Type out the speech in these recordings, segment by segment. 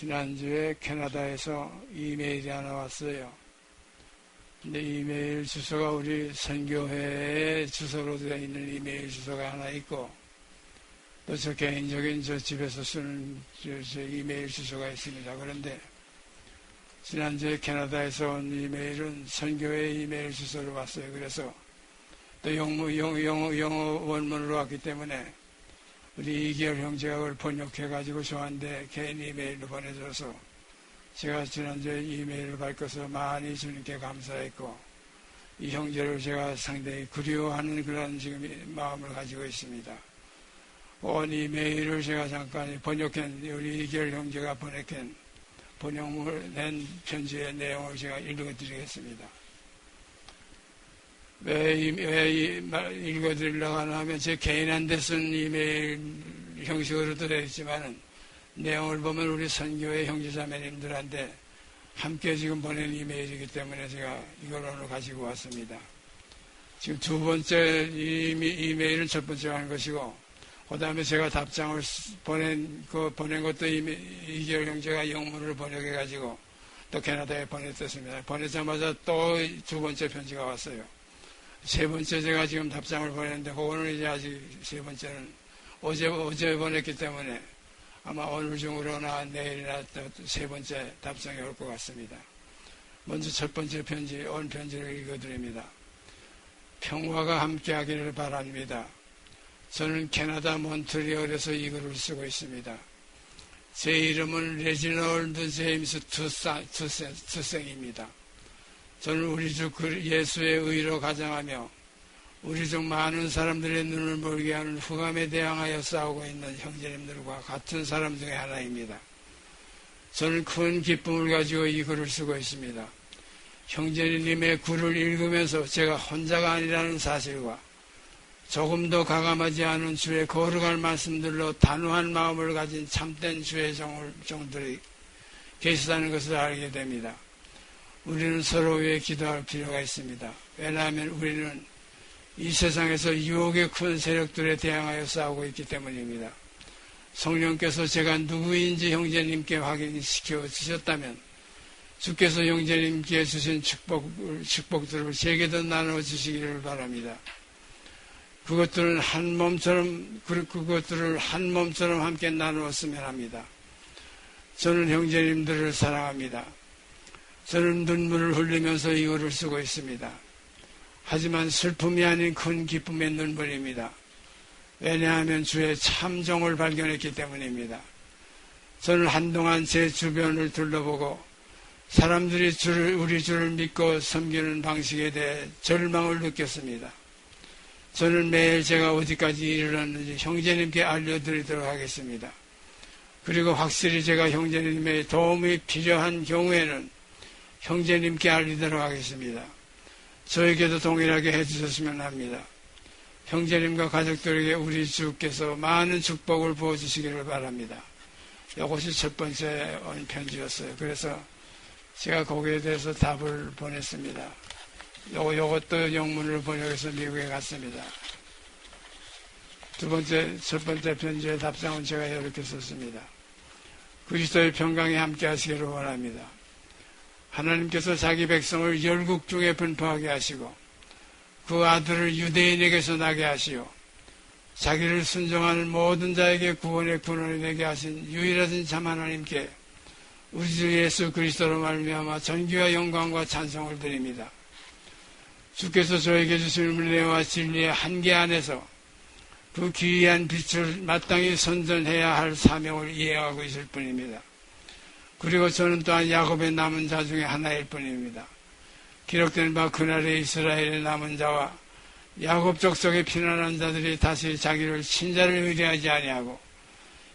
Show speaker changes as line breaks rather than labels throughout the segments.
지난주에 캐나다에서 이메일이 하나 왔어요. 근데 이메일 주소가 우리 선교회의 주소로 되어 있는 이메일 주소가 하나 있고, 또 저 개인적인 저 집에서 쓰는 저 이메일 주소가 있습니다. 그런데 지난주에 캐나다에서 온 이메일은 선교회 이메일 주소로 왔어요. 그래서 또 영어 원문으로 왔기 때문에 우리 이기열 형제가 그걸 번역해가지고 저한테 개인 이메일로 보내줘서 제가 지난주에 이메일을 밝혀서 많이 주님께 감사했고, 이 형제를 제가 상당히 그리워하는 그런 지금 마음을 가지고 있습니다. 온 이메일을 제가 잠깐 번역한 우리 이기열 형제가 번역을 낸 편지의 내용을 제가 읽어드리겠습니다. 왜 읽어드리려고 하면 제 개인한테 쓴 이메일 형식으로도 되어 있지만은 내용을 보면 우리 선교회 형제자매님들한테 함께 지금 보낸 이메일이기 때문에 제가 이걸 오늘 가지고 왔습니다. 지금 두 번째 이메일은 첫 번째 하는 것이고, 그 다음에 제가 답장을 보낸 것도 이기열 형제가 영문으로 번역해가지고 또 캐나다에 보냈었습니다. 보내자마자 또 두 번째 편지가 왔어요. 세 번째 제가 지금 답장을 보냈는데, 그거는 이제 아직 세 번째는 어제 보냈기 때문에 아마 오늘 중으로나 내일이나 또 세 번째 답장이 올 것 같습니다. 먼저 첫 번째 편지, 온 편지를 읽어드립니다. 평화가 함께하기를 바랍니다. 저는 캐나다 몬트리올에서 이 글을 쓰고 있습니다. 제 이름은 레지널드 제임스 투생입니다. 저는 우리 주 예수의 의로 가장하며 우리 중 많은 사람들의 눈을 멀게 하는 흑암에 대항하여 싸우고 있는 형제님들과 같은 사람 중에 하나입니다. 저는 큰 기쁨을 가지고 이 글을 쓰고 있습니다. 형제님의 글을 읽으면서 제가 혼자가 아니라는 사실과 조금도 가감하지 않은 주의 거룩한 말씀들로 단호한 마음을 가진 참된 주의 종들이 계시다는 것을 알게 됩니다. 우리는 서로 위해 기도할 필요가 있습니다. 왜냐하면 우리는 이 세상에서 유혹의 큰 세력들에 대항하여 싸우고 있기 때문입니다. 성령께서 제가 누구인지 형제님께 확인시켜 주셨다면 주께서 형제님께 주신 축복들을 제게도 나눠 주시기를 바랍니다. 그것들을 한 몸처럼 함께 나누었으면 합니다. 저는 형제님들을 사랑합니다. 저는 눈물을 흘리면서 이거를 쓰고 있습니다. 하지만 슬픔이 아닌 큰 기쁨의 눈물입니다. 왜냐하면 주의 참종을 발견했기 때문입니다. 저는 한동안 제 주변을 둘러보고 사람들이 우리 주를 믿고 섬기는 방식에 대해 절망을 느꼈습니다. 저는 매일 제가 어디까지 이르렀는지 형제님께 알려드리도록 하겠습니다. 그리고 확실히 제가 형제님의 도움이 필요한 경우에는 형제님께 알리도록 하겠습니다. 저에게도 동일하게 해주셨으면 합니다. 형제님과 가족들에게 우리 주께서 많은 축복을 부어주시기를 바랍니다. 이것이 첫 번째 편지였어요. 그래서 제가 거기에 대해서 답을 보냈습니다. 요것도 영문으로 번역해서 미국에 갔습니다. 첫 번째 편지의 답장은 제가 이렇게 썼습니다. 그리스도의 평강이 함께 하시기를 원합니다. 하나님께서 자기 백성을 열국 중에 분포하게 하시고 그 아들을 유대인에게서 나게 하시오 자기를 순종하는 모든 자에게 구원의 근원이 되게 하신 유일하신 참 하나님께 우리 주 예수 그리스도로 말미암아 전기와 영광과 찬송을 드립니다. 주께서 저에게 주신 은혜와 진리의 한계 안에서 그 기이한 빛을 마땅히 선전해야 할 사명을 이행하고 있을 뿐입니다. 그리고 저는 또한 야곱의 남은 자 중에 하나일 뿐입니다. 기록된 바 그날의 이스라엘의 남은 자와 야곱 족속의 피난한 자들이 다시 자기를 친자를 의뢰하지 아니하고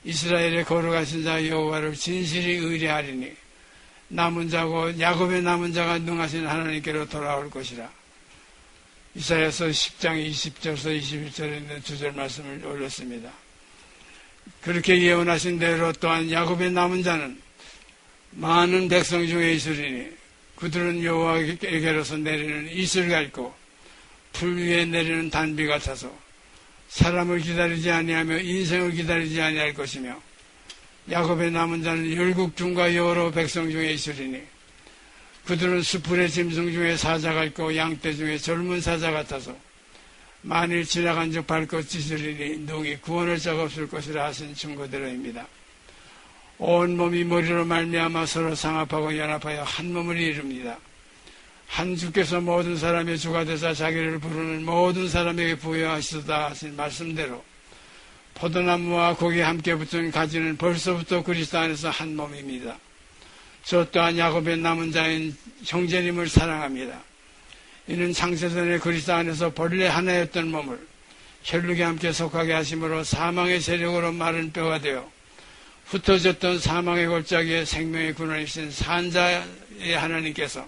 이스라엘의 거룩하신 자 여호와를 진실히 의뢰하리니 남은 자고 야곱의 남은 자가 능하신 하나님께로 돌아올 것이라. 이사야서 10장 20절에서 21절에 있는 두 절 말씀을 올렸습니다. 그렇게 예언하신 대로 또한 야곱의 남은 자는 많은 백성 중에 있으리니 그들은 여호와에게로서 내리는 이슬 같고 풀 위에 내리는 단비 같아서 사람을 기다리지 아니하며 인생을 기다리지 아니할 것이며 야곱의 남은 자는 열국 중과 여러 백성 중에 있으리니 그들은 수풀의 짐승 중에 사자가 있고 양떼 중에 젊은 사자 같아서 만일 지나간 적 발것 찢으리니 능히 구원할 자가 없을 것이라 하신 증거대로입니다. 온몸이 머리로 말미암아 서로 상합하고 연합하여 한 몸을 이룹니다. 한 주께서 모든 사람의 주가 되사 자기를 부르는 모든 사람에게 부여하시다 하신 말씀대로 포도나무와 거기에 함께 붙은 가지는 벌써부터 그리스도 안에서 한 몸입니다. 저 또한 야곱의 남은 자인 형제님을 사랑합니다. 이는 창세전에 그리스도 안에서 본래 하나였던 몸을 혈육에 함께 속하게 하심으로 사망의 세력으로 마른 뼈가 되어 흩어졌던 사망의 골짜기에 생명의 근원이신 산자의 하나님께서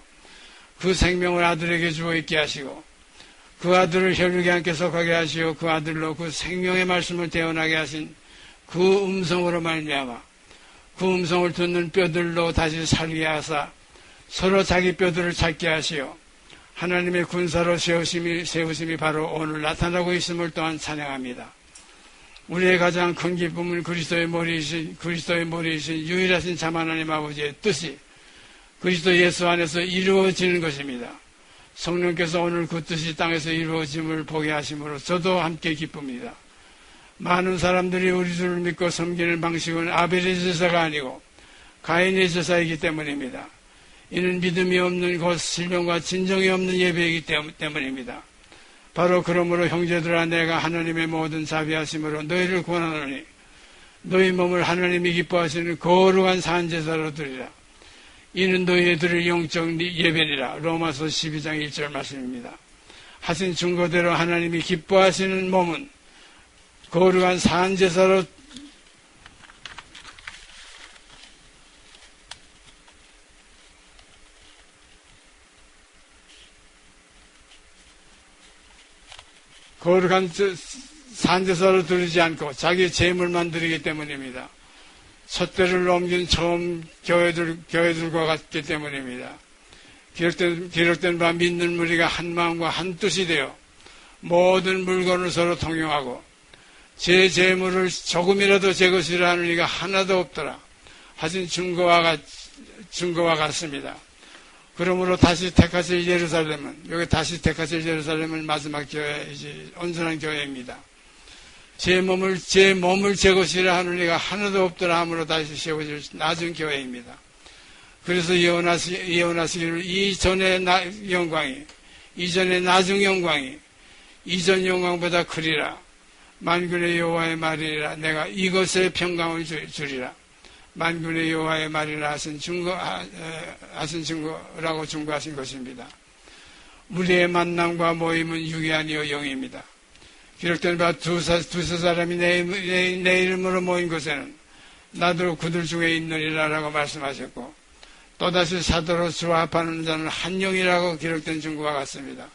그 생명을 아들에게 주어 있게 하시고 그 아들을 혈육에 함께 속하게 하시고 그 아들로 그 생명의 말씀을 태어나게 하신 그 음성으로 말미암아 그 음성을 듣는 뼈들로 다시 살게 하사 서로 자기 뼈들을 찾게 하시어 하나님의 군사로 세우심이 바로 오늘 나타나고 있음을 또한 찬양합니다. 우리의 가장 큰 기쁨은 그리스도의 머리이신 유일하신 참 하나님 아버지의 뜻이 그리스도 예수 안에서 이루어지는 것입니다. 성령께서 오늘 그 뜻이 땅에서 이루어짐을 보게 하심으로 저도 함께 기쁩니다. 많은 사람들이 우리 주를 믿고 섬기는 방식은 아벨의 제사가 아니고 가인의 제사이기 때문입니다. 이는 믿음이 없는 곧 신령과 진정이 없는 예배이기 때문입니다. 바로 그러므로 형제들아 내가 하나님의 모든 자비하심으로 너희를 권하노니 너희 몸을 하나님이 기뻐하시는 거룩한 산제사로 드리라. 이는 너희들의 영적 예배니라. 로마서 12장 1절 말씀입니다. 하신 증거대로 하나님이 기뻐하시는 몸은 거룩한 산제사로 거룩한 산제사로 드리지 않고 자기 재물만 드리기 때문입니다. 촛대를 넘긴 처음 교회들과 같기 때문입니다. 기록된 바 믿는 무리가 한 마음과 한 뜻이 되어 모든 물건을 서로 통용하고 제 재물을 조금이라도 제 것이라 하는 이가 하나도 없더라 하신 증거와 같습니다. 그러므로 다시 택하실 예루살렘은 여기 다시 택하실 예루살렘은 마지막 교회이지 온전한 교회입니다. 제 몸을 제 것이라 하는 이가 하나도 없더라 함으로 다시 세워질 낮은 교회입니다. 그래서 예언하시기를 이전의 영광이 이전의 낮은 영광이 이전 영광보다 크리라. 만군의 여호와의 말이라. 내가 이것에 평강을 주리라. 만군의 여호와의 말이라 하신 증거라고 증거하신 것입니다. 우리의 만남과 모임은 육이 아니요 영입니다. 기록된 바 두세 사람이 내 이름으로 모인 곳에는 나도 그들 중에 있느니라라고 말씀하셨고 또다시 사도로 주와 합하는 자는 한 영이라고 기록된 증거와 같습니다.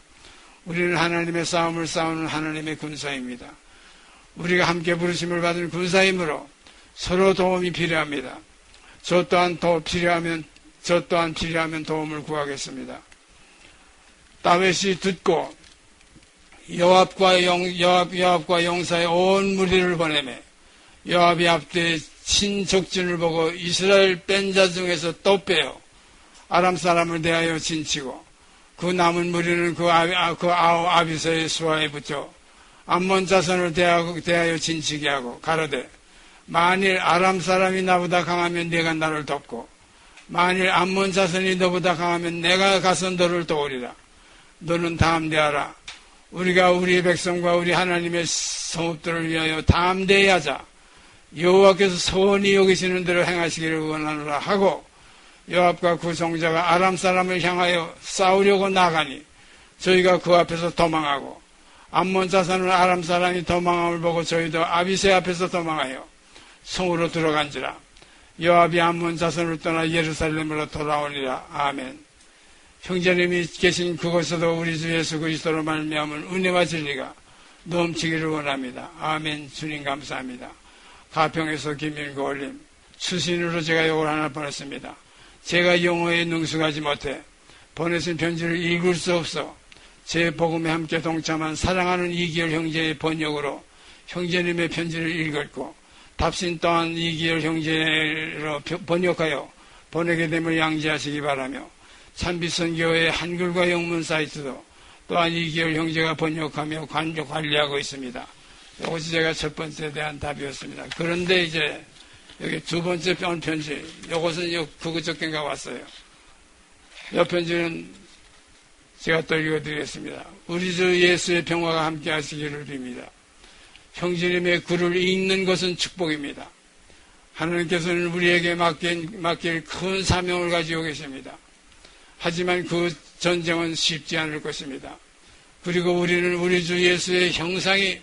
우리는 하나님의 싸움을 싸우는 하나님의 군사입니다. 우리가 함께 부르심을 받은 군사이므로 서로 도움이 필요합니다. 저 또한 필요하면 도움을 구하겠습니다. 다윗이 듣고 요압과 용사의 온 무리를 보내매 요압이 앞뒤 친적진을 보고 이스라엘 뺀 자 중에서 또 빼어 아람 사람을 대하여 진치고 그 남은 무리는 그 아비새의 수하에 붙여 암몬 자손을 대하여 진치게 하고 가로되 만일 아람 사람이 나보다 강하면 네가 나를 돕고 만일 암몬 자손이 너보다 강하면 내가 가서 너를 도우리라. 너는 담대하라. 우리가 우리 백성과 우리 하나님의 성읍들을 위하여 담대히 하자. 여호와께서 선히 여기시는 대로 행하시기를 원하노라 하고 요압과 그 종자가 아람 사람을 향하여 싸우려고 나가니 저희가 그 앞에서 도망하고 암몬 자손은 아람 사람이 도망함을 보고 저희도 아비새 앞에서 도망하여 성으로 들어간지라. 요압이 암몬 자손을 떠나 예루살렘으로 돌아오니라. 아멘. 형제님이 계신 그곳에도 우리 주 예수 그리스도로 말미암은 은혜와 진리가 넘치기를 원합니다. 아멘. 주님 감사합니다. 가평에서 김일구 올림 수신으로 제가 요걸 하나 보냈습니다. 제가 영어에 능숙하지 못해 보내신 편지를 읽을 수 없어 제 복음에 함께 동참한 사랑하는 이기열 형제의 번역으로 형제님의 편지를 읽었고 답신 또한 이기열 형제로 번역하여 보내게 됨을 양지하시기 바라며, 참빛선교회 한글과 영문 사이트도 또한 이기열 형제가 번역하며 관리하고 있습니다. 이것이 제가 첫 번째에 대한 답이었습니다. 그런데 이제 여기 두 번째 편지, 이것은 구구적견가 왔어요. 이 편지는 제가 또 읽어드리겠습니다. 우리 주 예수의 평화가 함께 하시기를 빕니다. 형제님의 글을 읽는 것은 축복입니다. 하나님께서는 우리에게 맡길 큰 사명을 가지고 계십니다. 하지만 그 전쟁은 쉽지 않을 것입니다. 그리고 우리는 우리 주 예수의 형상이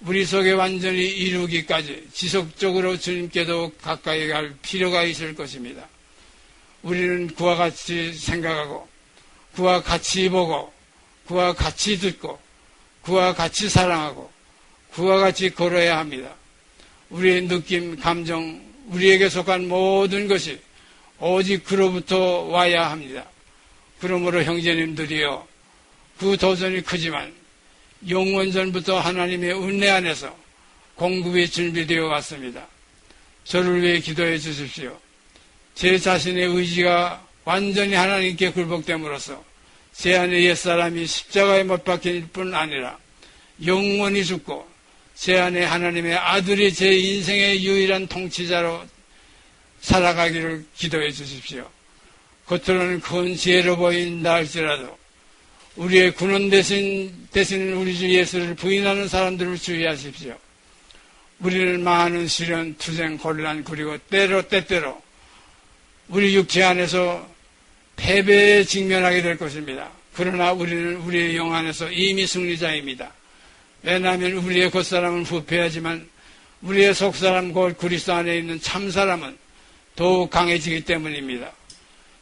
우리 속에 완전히 이루기까지 지속적으로 주님께도 가까이 갈 필요가 있을 것입니다. 우리는 그와 같이 생각하고, 그와 같이 보고, 그와 같이 듣고, 그와 같이 사랑하고, 그와 같이 걸어야 합니다. 우리의 느낌, 감정, 우리에게 속한 모든 것이 오직 그로부터 와야 합니다. 그러므로 형제님들이여, 그 도전이 크지만 영원전부터 하나님의 은혜 안에서 공급이 준비되어 왔습니다. 저를 위해 기도해 주십시오. 제 자신의 의지가 완전히 하나님께 굴복됨으로써 제 안의 옛사람이 십자가에 못 박힐 뿐 아니라 영원히 죽고 제 안에 하나님의 아들이 제 인생의 유일한 통치자로 살아가기를 기도해 주십시오. 겉으로는 큰 지혜로 보인다 할지라도 우리의 군원 대신 우리 주 예수를 부인하는 사람들을 주의하십시오. 우리는 많은 시련, 투쟁, 혼란, 그리고 때때로 우리 육체 안에서 패배에 직면하게 될 것입니다. 그러나 우리는 우리의 영 안에서 이미 승리자입니다. 왜냐하면 우리의 겉사람은 부패하지만 우리의 속사람 곧 그리스도 안에 있는 참사람은 더욱 강해지기 때문입니다.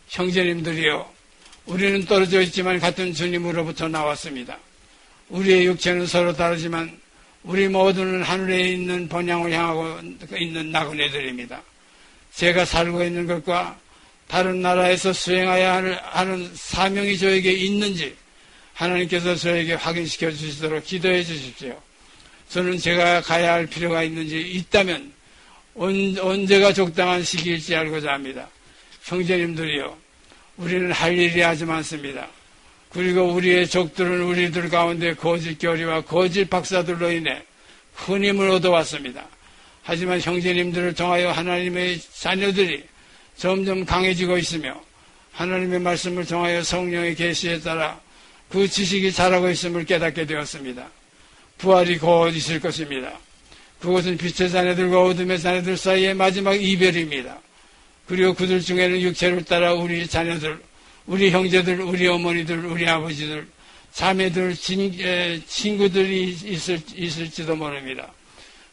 형제님들이여, 우리는 떨어져 있지만 같은 주님으로부터 나왔습니다. 우리의 육체는 서로 다르지만 우리 모두는 하늘에 있는 본향을 향하고 있는 나그네들입니다. 제가 살고 있는 것과 다른 나라에서 수행해야 하는 사명이 저에게 있는지 하나님께서 저에게 확인시켜 주시도록 기도해 주십시오. 저는 제가 가야 할 필요가 있는지 있다면 언제가 적당한 시기일지 알고자 합니다. 형제님들이여, 우리는 할 일이 아주 많습니다. 그리고 우리의 적들은 우리들 가운데 거짓 교리와 거짓 박사들로 인해 큰 힘을 얻어왔습니다. 하지만 형제님들을 통하여 하나님의 자녀들이 점점 강해지고 있으며 하나님의 말씀을 통하여 성령의 계시에 따라 그 지식이 자라고 있음을 깨닫게 되었습니다. 부활이 곧 있을 것입니다. 그것은 빛의 자녀들과 어둠의 자녀들 사이의 마지막 이별입니다. 그리고 그들 중에는 육체를 따라 우리 자녀들, 우리 형제들, 우리 어머니들, 우리 아버지들, 자매들, 친구들이 있을지도 모릅니다.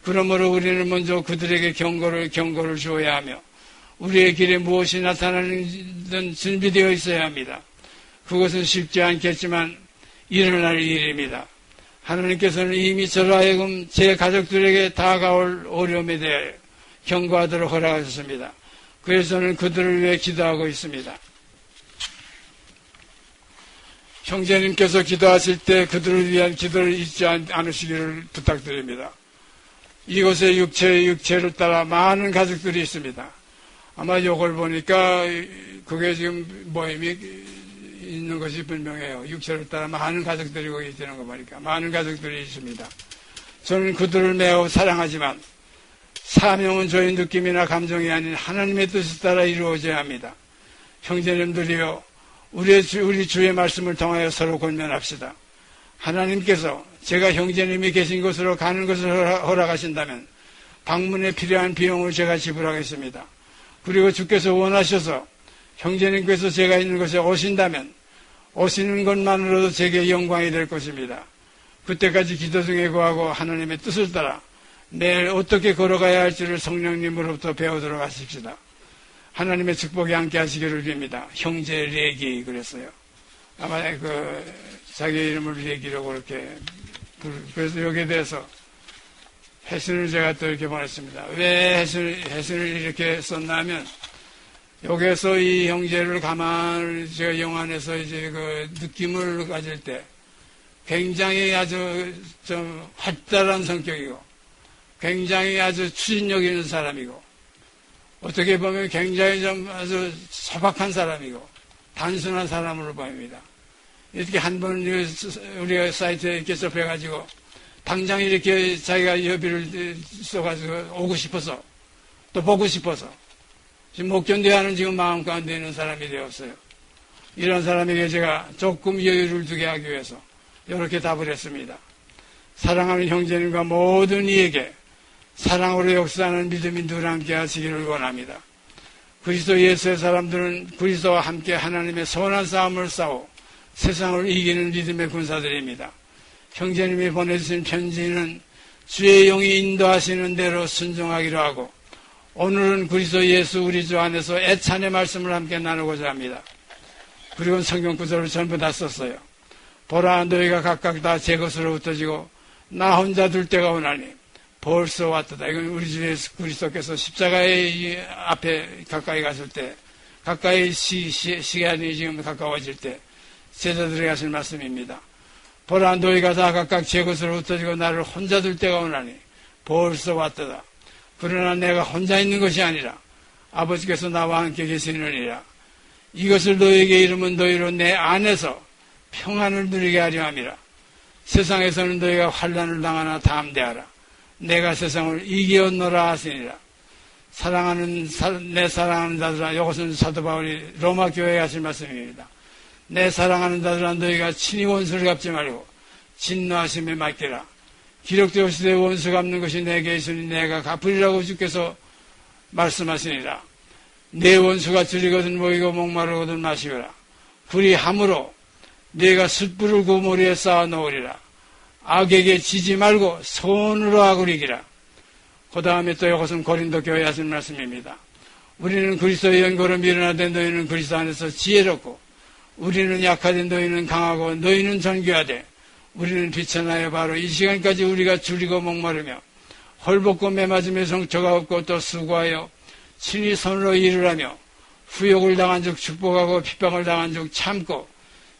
그러므로 우리는 먼저 그들에게 경고를 주어야 하며 우리의 길에 무엇이 나타나는든 준비되어 있어야 합니다. 그것은 쉽지 않겠지만 일어날 일입니다. 하나님께서는 이미 저로 하여금 제 가족들에게 다가올 어려움에 대해 경고하도록 허락하셨습니다. 그래서 저는 그들을 위해 기도하고 있습니다. 형제님께서 기도하실 때 그들을 위한 기도를 잊지 않으시기를 부탁드립니다. 이곳에 육체를 따라 많은 가족들이 있습니다. 아마 이걸 보니까 그게 지금 모임이 있는 것이 분명해요. 육체를 따라 많은 가족들이 거기 있는 거 보니까 많은 가족들이 있습니다. 저는 그들을 매우 사랑하지만 사명은 저의 느낌이나 감정이 아닌 하나님의 뜻에 따라 이루어져야 합니다. 형제님들이여, 우리 주의 말씀을 통하여 서로 권면합시다. 하나님께서 제가 형제님이 계신 곳으로 가는 것을 허락하신다면 방문에 필요한 비용을 제가 지불하겠습니다. 그리고 주께서 원하셔서 형제님께서 제가 있는 곳에 오신다면 오시는 것만으로도 제게 영광이 될 것입니다. 그때까지 기도 중에 구하고 하나님의 뜻을 따라 매일 어떻게 걸어가야 할지를 성령님으로부터 배우도록 하십시다. 하나님의 축복이 함께 하시기를 빕니다. 형제 레기 그랬어요. 아마 자기 이름을 레기라고 그렇게. 그래서 여기에 대해서 해신을 제가 또 이렇게 보냈습니다. 왜 해신을 이렇게 썼냐면 여기에서 이 형제를 가만히 제가 영안에서 이제 그 느낌을 가질 때 굉장히 아주 좀 활달한 성격이고 굉장히 아주 추진력 있는 사람이고, 어떻게 보면 굉장히 좀 아주 소박한 사람이고, 단순한 사람으로 보입니다. 이렇게 한 번 우리가 사이트에 이렇게 접해가지고, 당장 이렇게 자기가 여비를 써가지고 오고 싶어서, 또 보고 싶어서, 지금 못 견뎌야 하는 지금 마음 가운데 있는 사람이 되었어요. 이런 사람에게 제가 조금 여유를 두게 하기 위해서 이렇게 답을 했습니다. 사랑하는 형제님과 모든 이에게 사랑으로 역사하는 믿음이 늘 함께 하시기를 원합니다. 그리스도 예수의 사람들은 그리스도와 함께 하나님의 선한 싸움을 싸워 세상을 이기는 믿음의 군사들입니다. 형제님이 보내주신 편지는 주의 영이 인도하시는 대로 순종하기로 하고, 오늘은 그리스도 예수 우리 주 안에서 애찬의 말씀을 함께 나누고자 합니다. 그리고 성경 구절을 전부 다 썼어요. 보라, 너희가 각각 다 제 것으로 흩어지고 나 혼자 둘 때가 오나니 벌써 왔다. 이건 우리 주 예수 그리스도께서 십자가의 앞에 가까이 갔을 때, 가까이 시간이 지금 가까워질 때 제자들에게 하신 말씀입니다. 보라, 너희가 다 각각 제 것으로 흩어지고 나를 혼자 둘 때가 오나니 벌써 왔다. 그러나 내가 혼자 있는 것이 아니라 아버지께서 나와 함께 계시느니라. 이것을 너희에게 이르면 너희로 내 안에서 평안을 누리게 하려 함이라. 세상에서는 너희가 환난을 당하나 담대하라. 내가 세상을 이기었노라 하시니라. 내 사랑하는 자들아, 이것은 사도 바울이 로마 교회에 하신 말씀입니다. 내 사랑하는 자들아, 너희가 친히 원수를 갚지 말고 진노하심에 맡기라. 기록되었으되 원수 갚는 것이 내게 있으니 내가 갚으리라고 주께서 말씀하시니라. 내 원수가 줄이거든 모이고 목마르거든 마시거라. 불의함으로 네가 숯불을 그 모리에 쌓아 놓으리라. 악에게 지지 말고 손으로 악을 이기라. 그 다음에 또 이것은 고린도 교회에 하신 말씀입니다. 우리는 그리스도의 연고로 밀어나되 너희는 그리스도 안에서 지혜롭고, 우리는 약하되 너희는 강하고, 너희는 존귀하되 우리는 비천하여 바로 이 시간까지 우리가 줄이고 목마르며 헐벗고 매맞으며 성처가 없고 또 수고하여 친히 손으로 일을 하며 후욕을 당한 즉 축복하고 핍박을 당한 즉 참고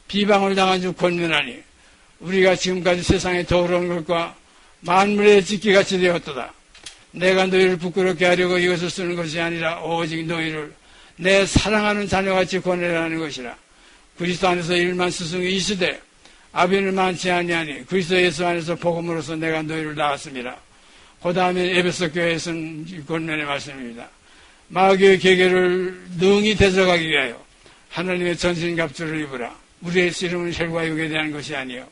비방을 당한 즉 권면하니 우리가 지금까지 세상에 더러운 것과 만물의 찢기같이 되었도다. 내가 너희를 부끄럽게 하려고 이것을 쓰는 것이 아니라 오직 너희를 내 사랑하는 자녀같이 권해라는 것이라. 그리스도 안에서 일만 스승이 있으되 아비는 많지 아니하니 그리스도 예수 안에서 복음으로서 내가 너희를 낳았습니다. 그 다음에 에베소 교회에 쓴 권면의 말씀입니다. 마귀의 계계를 능히 대적하기 위하여 하나님의 전신갑주를 입으라. 우리의 씨름은 혈과 육에 대한 것이 아니요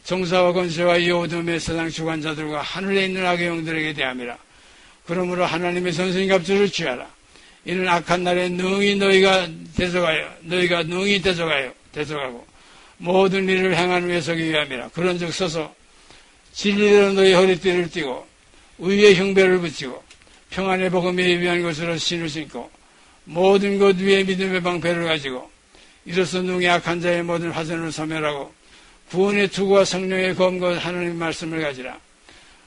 정사와 권세와 이 어둠의 세상 주관자들과 하늘에 있는 악의 영들에게 대함이라. 그러므로 하나님의 전신갑주를 취하라. 이는 악한 날에 능히 너희가 능히 대적하고 모든 일을 행하는 위에 서기 위함이라. 그런즉 서서 진리대로 너희 허리띠를 띠고 의의 흉배를 붙이고 평안의 복음에 예비한 것으로 신을 신고 모든 것 위에 믿음의 방패를 가지고 이로써 능히 악한 자의 모든 화전을 소멸하고 구원의 투구와 성령의 검과 하나님의 말씀을 가지라.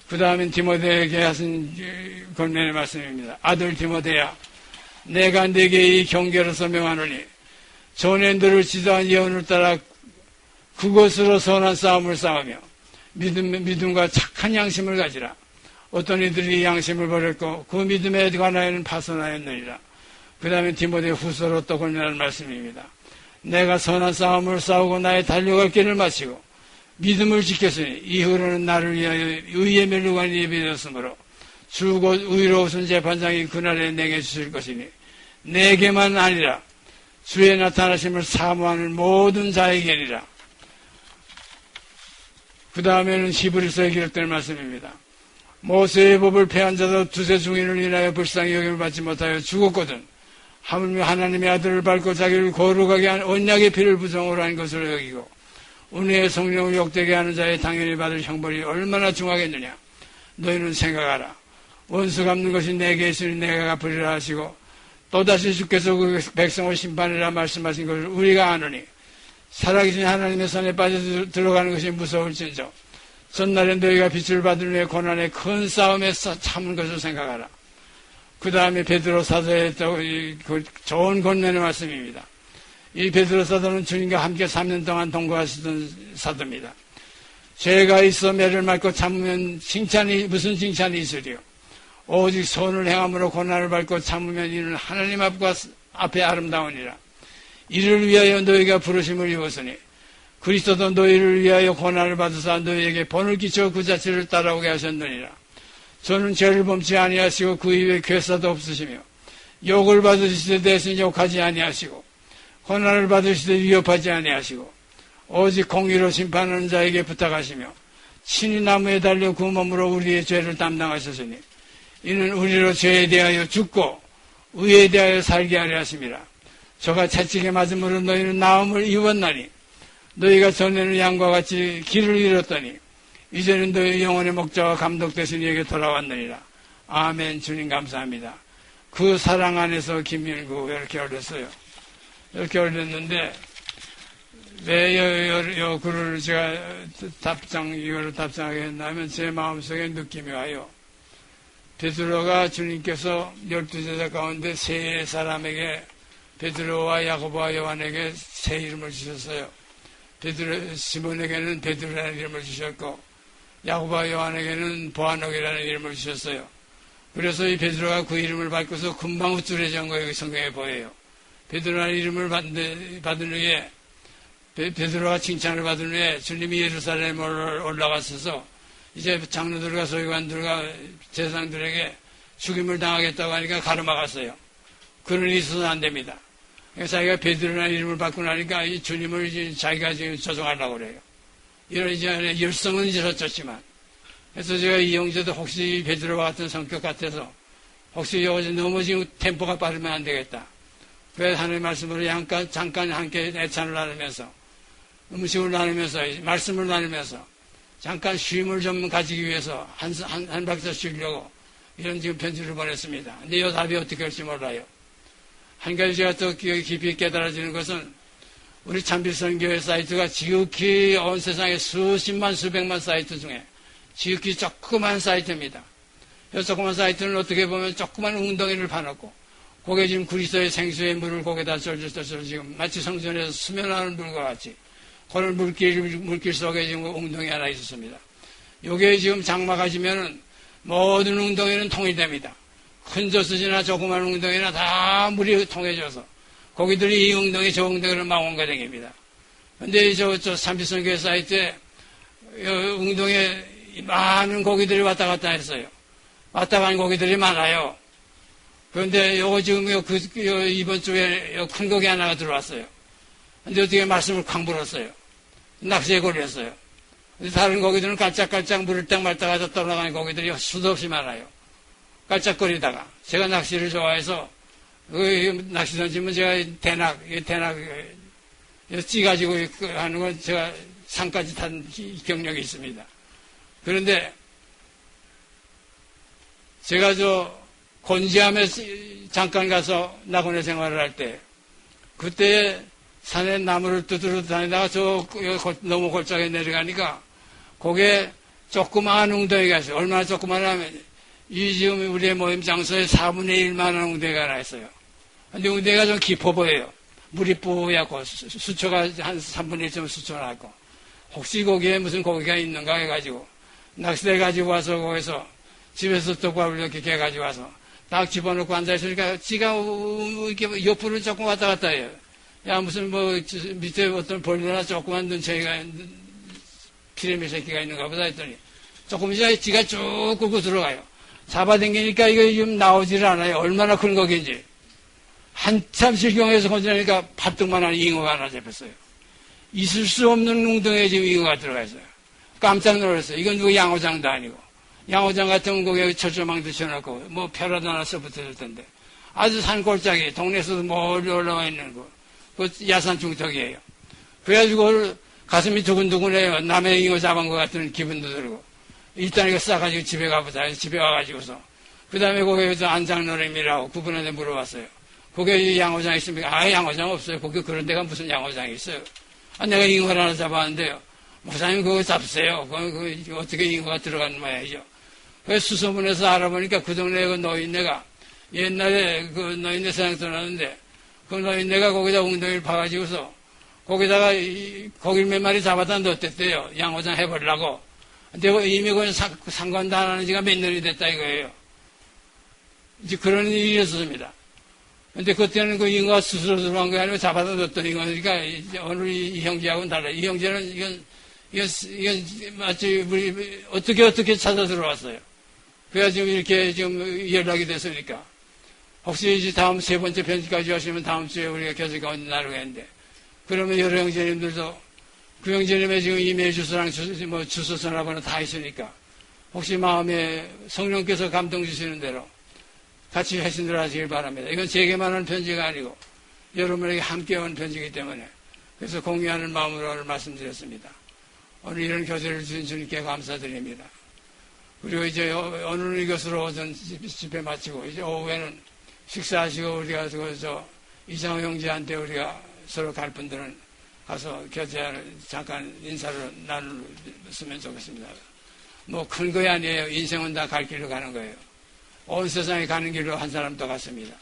그 다음엔 디모데에게 하신 권면의 말씀입니다. 아들 디모데야, 내가 네게 이 경계로서 명하노니 전에 너를 지도한 예언을 따라 그것으로 선한 싸움을 싸우며 믿음과 착한 양심을 가지라. 어떤 이들이 양심을 버렸고 그 믿음에 관하여는 파손하였느니라. 그 다음에 디모데 후서로 또 권면하는 말씀입니다. 내가 선한 싸움을 싸우고 나의 달려갈 길을 마치고 믿음을 지켰으니 이후로는 나를 위하여 의의 멸류관이 예비되었으므로 주 곧 의로우신 재판장이 그날에 내게 주실 것이니 내게만 아니라 주의 나타나심을 사모하는 모든 자에게니라. 그 다음에는 히브리서에 기록된 말씀입니다. 모세의 법을 폐한 자도 두세 중인을 인하여 불쌍히 여김을 받지 못하여 죽었거든 하물며 하나님의 아들을 밟고 자기를 거룩하게 한 언약의 피를 부정으로 한 것을 여기고 은혜의 성령을 욕되게 하는 자의 당연히 받을 형벌이 얼마나 중하겠느냐. 너희는 생각하라. 원수 갚는 것이 내게 있으니 내가 갚으리라 하시고 또다시 주께서 그 백성을 심판이라 말씀하신 것을 우리가 아노니 살아계신 하나님의 손에 빠져 들어가는 것이 무서울진저 전날에 너희가 빛을 받은 후에 고난의 큰 싸움에 참은 것을 생각하라. 그 다음에 베드로 사도의 좋은 권면의 말씀입니다. 이 베드로 사도는 주님과 함께 3년 동안 동거하시던 사도입니다. 죄가 있어 매를 맞고 참으면 무슨 칭찬이 있으리요. 오직 선을 행함으로 고난을 받고 참으면 이는 하나님 앞에 아름다우니라. 이를 위하여 너희가 부르심을 입었으니 그리스도도 너희를 위하여 고난을 받으사 너희에게 본을 끼쳐 그 자체를 따라오게 하셨느니라. 저는 죄를 범치 아니하시고 그 입에 괴사도 없으시며 욕을 받으시되 대신 욕하지 아니하시고 고난을 받으시되 위협하지 아니하시고 오직 공의로 심판하는 자에게 부탁하시며 친히 나무에 달려 그 몸으로 우리의 죄를 담당하셨으니 이는 우리로 죄에 대하여 죽고 의에 대하여 살게 하려 하심이라. 저가 채찍에 맞음으로 너희는 나음을 입었나니 너희가 전에는 양과 같이 길을 잃었더니 이제는 너희 영혼의 목자와 감독 되신 이에게 돌아왔느니라. 아멘. 주님 감사합니다. 그 사랑 안에서 김일구 이렇게 올렸어요. 이렇게 올렸는데 왜 요 글을 제가 이거를 답장하게 했냐면 제 마음속에 느낌이 와요. 베드로가 주님께서 12제자 가운데 세 사람에게 베드로와 야고보와 요한에게 새 이름을 주셨어요. 시몬에게는 베드로라는 이름을 주셨고 야고보와 요한에게는 보아녹이라는 이름을 주셨어요. 그래서 이 베드로가 그 이름을 받고서 금방 우쭐해진 거예요. 성경에 보여요. 베드로라는 이름을 받은 후에 베드로가 칭찬을 받은 후에 주님이 예루살렘에 올라갔어서 이제 장로들과 서기관들과 제사장들에게 죽임을 당하겠다고 하니까 가로막았어요. 그런 일이 있어서는 안 됩니다. 자기가 베드로라는 이름을 받고 나니까 이 주님을 이제 자기가 지금 조종하려고 그래요. 이런 이제 열성은 잊었지만. 그래서 제가 이영재도 혹시 베드로와 같은 성격 같아서 혹시 너무 지금 템포가 빠르면 안 되겠다. 그래서 하나님의 말씀으로 잠깐 함께 애찬을 나누면서 음식을 나누면서 말씀을 나누면서 잠깐 쉼을 좀 가지기 위해서 한 박자 쉬려고 이런 지금 편지를 보냈습니다. 근데 이 답이 어떻게 할지 몰라요. 한 가지 제가 또 깊이 깨달아지는 것은 우리 참빛선교회 사이트가 지극히 온 세상에 수십만 수백만 사이트 중에 지극히 조그만 사이트입니다. 이 조그만 사이트는 어떻게 보면 조그만 웅덩이를 파놓고 거기에 지금 그리스도의 생수의 물을 거기다 쫄쫄쫄 지금 마치 성전에서 수면하는 물과 같이 그런 물길 속에 지금 웅덩이 하나 있었습니다. 요게 지금 장막하시면은 모든 웅덩이는 통일됩니다. 큰 저수지나 조그만 웅덩이나 다 물이 통해져서 거기들이 이 웅덩이 저 웅덩이를 망원가 댕깁니다. 근데 저 삼비선교회 사이트에 웅덩이에 많은 고기들이 왔다 갔다 했어요. 왔다 간 고기들이 많아요. 그런데 요거 지금 이번 주에 큰 고기 하나가 들어왔어요. 근데 어떻게 말씀을 쾅 불었어요. 낚시에 걸렸어요. 다른 고기들은 깔짝깔짝 물을 딱 말다가 떠나가는 고기들이 수도 없이 많아요. 깔짝거리다가 제가 낚시를 좋아해서 낚시 던지면 제가 대낙 찌가지고 하는 건 제가 산까지 탄 경력이 있습니다. 그런데 제가 곤지암에 잠깐 가서 낙원에 생활을 할 때 그때 산에 나무를 두드러 다니다가 너무 골짜기에 내려가니까 거기에 조그마한 웅덩이가 있어요. 얼마나 조그마하냐면 이 지금 우리의 모임 장소에 4분의 1만한 웅덩이가 하나 있어요. 근데 웅덩이가 좀 깊어 보여요. 물이 뿌옇고 수초가 한 3분의 1쯤 수초 나고 혹시 거기에 무슨 고기가 있는가 해가지고 낚싯대 가지고 와서 거기서 집에서 떡밥을 이렇게 개가지고 와서 딱 집어넣고 앉아있으니까 지가 이렇게 옆으로 조금 왔다 갔다 해요. 야, 무슨 밑에 어떤 벌레나 조그만 눈챙이가, 피레미 새끼가 있는가 보다 했더니, 조금 있으면 지가 쭉 끌고 들어가요. 잡아당기니까 이거 지금 나오질 않아요. 얼마나 큰 거긴지. 한참 실경에서 건져내니까 밥등만한 잉어가 하나 잡혔어요. 있을 수 없는 웅덩이에 지금 잉어가 들어가 있어요. 깜짝 놀랐어요. 이건 누구 양어장도 아니고. 양어장 같은 거기에 철조망 붙여놓고, 벼라도 하나 써붙여줄 텐데. 아주 산골짜기, 동네에서도 멀리 올라와 있는 거. 그 야산 중턱이에요. 그래가지고 가슴이 두근두근해요. 남의 잉어 잡은 것 같은 기분도 들고. 일단 이거 싸가지고 집에 가보자. 집에 와가지고서. 그 다음에 거기에서 안장노림이라고 그분한테 물어봤어요. 거기에 양어장 있습니까? 아, 양어장 없어요. 거기 그런 데가 무슨 양어장이 있어요. 아, 내가 잉어를 하나 잡았는데요. 목사님 그거 잡으세요. 그거 어떻게 잉어가 들어가는 모양이죠. 그래서 수소문에서 알아보니까 그 동네에 그 노인네가 옛날에 그 노인네 생각 들었는데 그 노인네가 거기다 웅덩이를 파가지고서 거기다가 고기를 몇 마리 잡아다 넣었댔대요. 양어장 해보려고. 근데 이미 그 상관도 안 하는 지가 몇 년이 됐다 이거예요. 이제 그런 일이 있었습니다. 근데 그때는 그 인과가 스스로 들어간 게 아니고 잡아다 뒀더니 그러니까 오늘 이 형제하고는 달라요. 이 형제는 이건 마치 우리 어떻게 찾아 들어왔어요. 그래가지고 이렇게 지금 연락이 됐으니까. 혹시 이제 다음 세 번째 편지까지 하시면 다음 주에 우리가 교제 가운데 나누겠는데, 그러면 여러 형제님들도 그 형제님의 지금 이메일 주소랑 주소 전화번호 다 있으니까, 혹시 마음에 성령께서 감동 주시는 대로 같이 회신들 하시길 바랍니다. 이건 제게만 한 편지가 아니고 여러분에게 함께 온 편지이기 때문에, 그래서 공유하는 마음으로 오늘 말씀드렸습니다. 오늘 이런 교제를 주신 주님께 감사드립니다. 그리고 이제 오늘 이것으로 오전 집회 마치고 이제 오후에는 식사하시고 우리가 이장호 형제한테 우리가 서로 갈 분들은 가서 교제를 잠깐 인사를 나눴으면 좋겠습니다. 뭐 큰 거 아니에요. 인생은 다 갈 길로 가는 거예요. 온 세상에 가는 길로 한 사람도 갔습니다.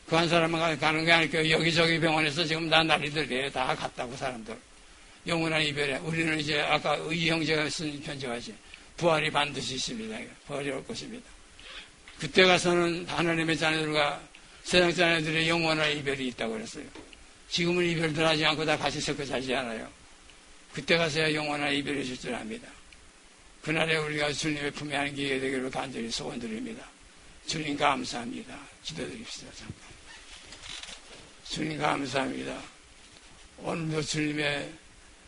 그 한 사람만 가는 게 아니고 여기저기 병원에서 지금 다 난리들이에요. 다 갔다고 사람들. 영원한 이별에. 우리는 이제 아까 이 형제가 쓴 편지같이 부활이 반드시 있습니다. 부활이 올 것입니다. 그때 가서는 하나님의 자녀들과 세상 자녀들의 영원한 이별이 있다고 그랬어요. 지금은 이별들 하지 않고 다 같이 섞어 살지 않아요. 그때 가서야 영원한 이별이 있을 줄 압니다. 그날에 우리가 주님의 품에 안기게 되기를 간절히 소원드립니다. 주님 감사합니다. 기도드립시다. 잠깐. 주님 감사합니다. 오늘도 주님의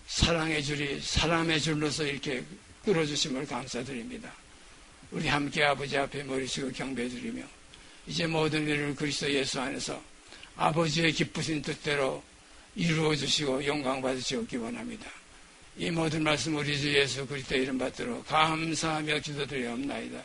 사랑의 줄이 사람의 줄로서 이렇게 끌어주심을 감사드립니다. 우리 함께 아버지 앞에 머리 숙여 경배드리며 이제 모든 일을 그리스도 예수 안에서 아버지의 기쁘신 뜻대로 이루어 주시고 영광 받으시기 원합니다. 이 모든 말씀 우리 주 예수 그리스도 이름 받들어 감사하며 기도드리옵나이다.